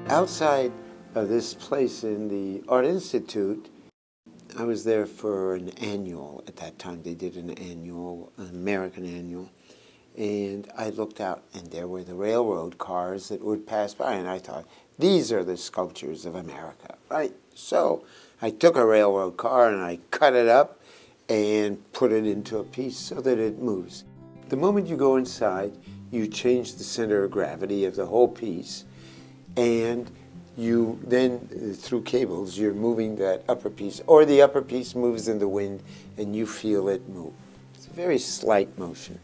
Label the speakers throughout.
Speaker 1: Outside of this place in the Art Institute, I was there for an annual at that time. They did an annual, an American annual. And I looked out, and there were the railroad cars that would pass by, and I thought, these are the sculptures of America, right? So I took a railroad car and I cut it up and put it into a piece so that it moves. The moment you go inside, you change the center of gravity of the whole piece, and you then, through cables, you're moving that upper piece, or the upper piece moves in the wind and you feel it move. It's a very slight motion.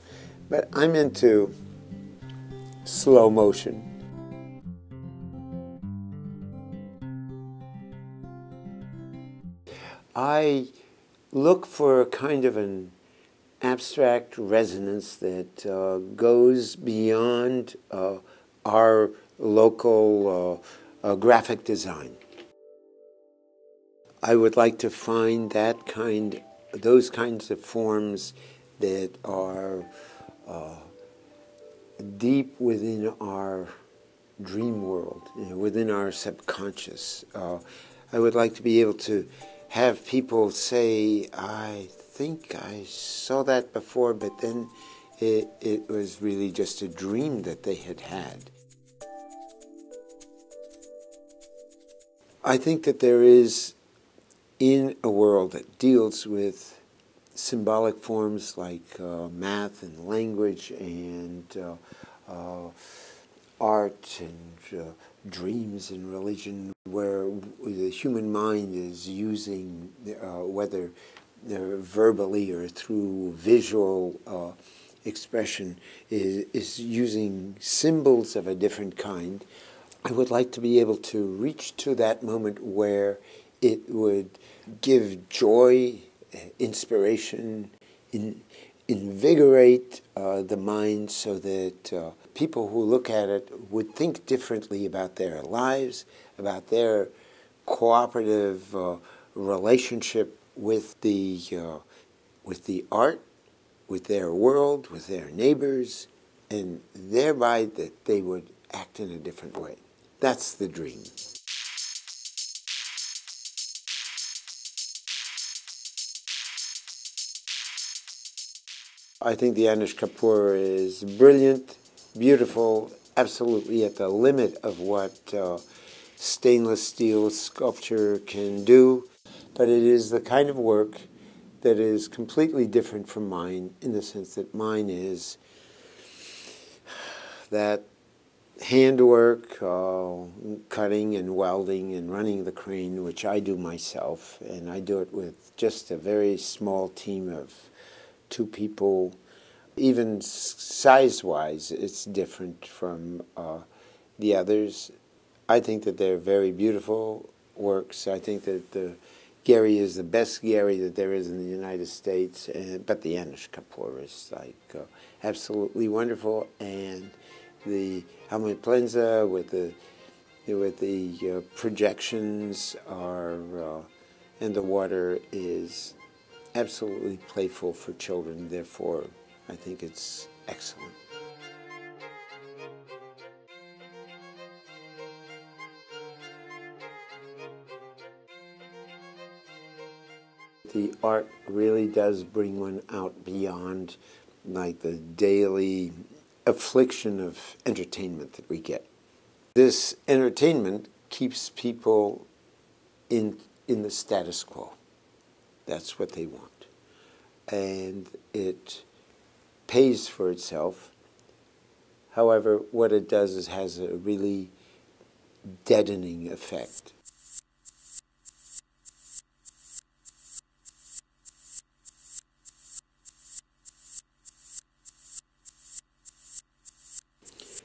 Speaker 1: But I'm into slow motion. I look for a kind of an abstract resonance that goes beyond our local graphic design. I would like to find those kinds of forms that are deep within our dream world, within our subconscious. I would like to be able to have people say, I think I saw that before, but then it was really just a dream that they had had. I think that there is, in a world that deals with symbolic forms like math and language and art and dreams and religion, where the human mind is using, whether verbally or through visual expression, is using symbols of a different kind. I would like to be able to reach to that moment where it would give joy, inspiration, invigorate the mind so that people who look at it would think differently about their lives, about their cooperative relationship with the art, with their world, with their neighbors, and thereby that they would act in a different way. That's the dream. I think the Anish Kapoor is brilliant, beautiful, absolutely at the limit of what stainless steel sculpture can do. But it is the kind of work that is completely different from mine, in the sense that mine is that handwork, cutting and welding and running the crane, which I do myself, and I do it with just a very small team of 2 people. Even size-wise, it's different from the others. I think that they're very beautiful works. I think that the Gehry is the best Gehry that there is in the United States, but the Anish Kapoor is like absolutely wonderful, and the Helmut Plenza with the projections and the water is absolutely playful for children. Therefore, I think it's excellent. The art really does bring one out beyond like the daily affliction of entertainment that we get. This entertainment keeps people in the status quo. That's what they want. And it pays for itself. However, what it does is has a really deadening effect.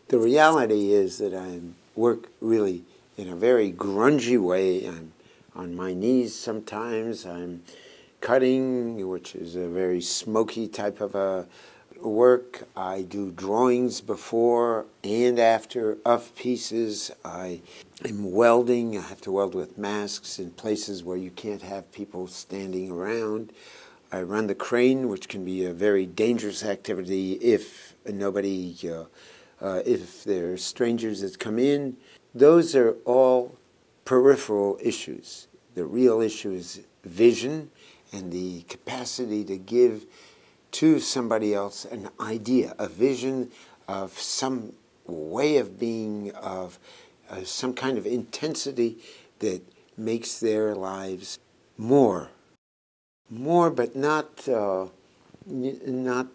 Speaker 1: The reality is that I work really in a very grungy way. I'm on my knees sometimes. I'm cutting, which is a very smoky type of a work. I do drawings before and after of pieces. I am welding. I have to weld with masks in places where you can't have people standing around. I run the crane, which can be a very dangerous activity if nobody... if there are strangers that come in. those are all peripheral issues. The real issue is vision and the capacity to give to somebody else an idea, a vision of some way of being, of some kind of intensity that makes their lives more, but not not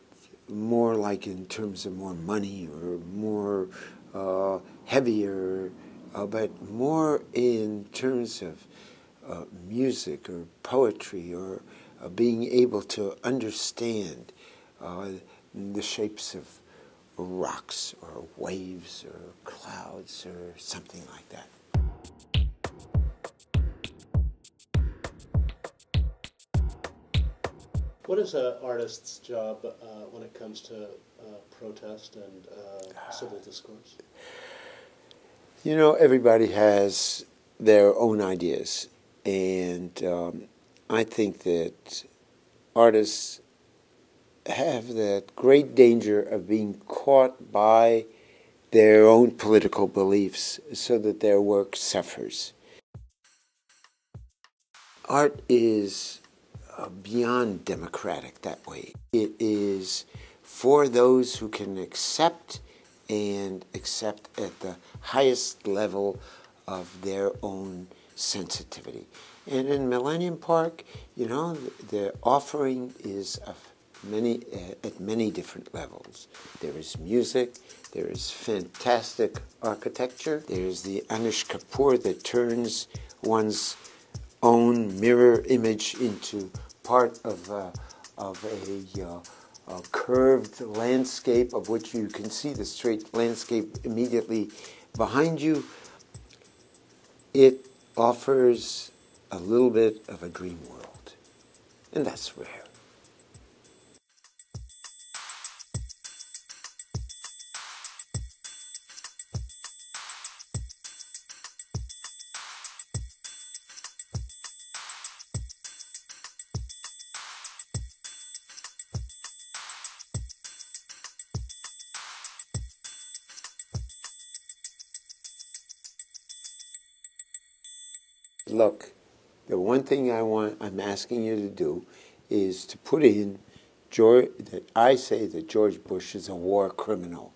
Speaker 1: more like in terms of more money or more heavier, but more in terms of music or poetry or being able to understand the shapes of rocks or waves or clouds or something like that.
Speaker 2: What is an artist's job when it comes to protest and civil discourse?
Speaker 1: You know, everybody has their own ideas, and I think that artists have that great danger of being caught by their own political beliefs so that their work suffers. Art is beyond democratic that way. It is for those who can accept and accept at the highest level of their own sensitivity. And in Millennium Park, you know, the offering is of at many different levels. There is music, there is fantastic architecture, there is the Anish Kapoor that turns one's own mirror image into part of a curved landscape of which you can see the straight landscape immediately behind you. It offers a little bit of a dream world, and that's rare. Look, the one thing I'm asking you to do is to put in that I say that George Bush is a war criminal.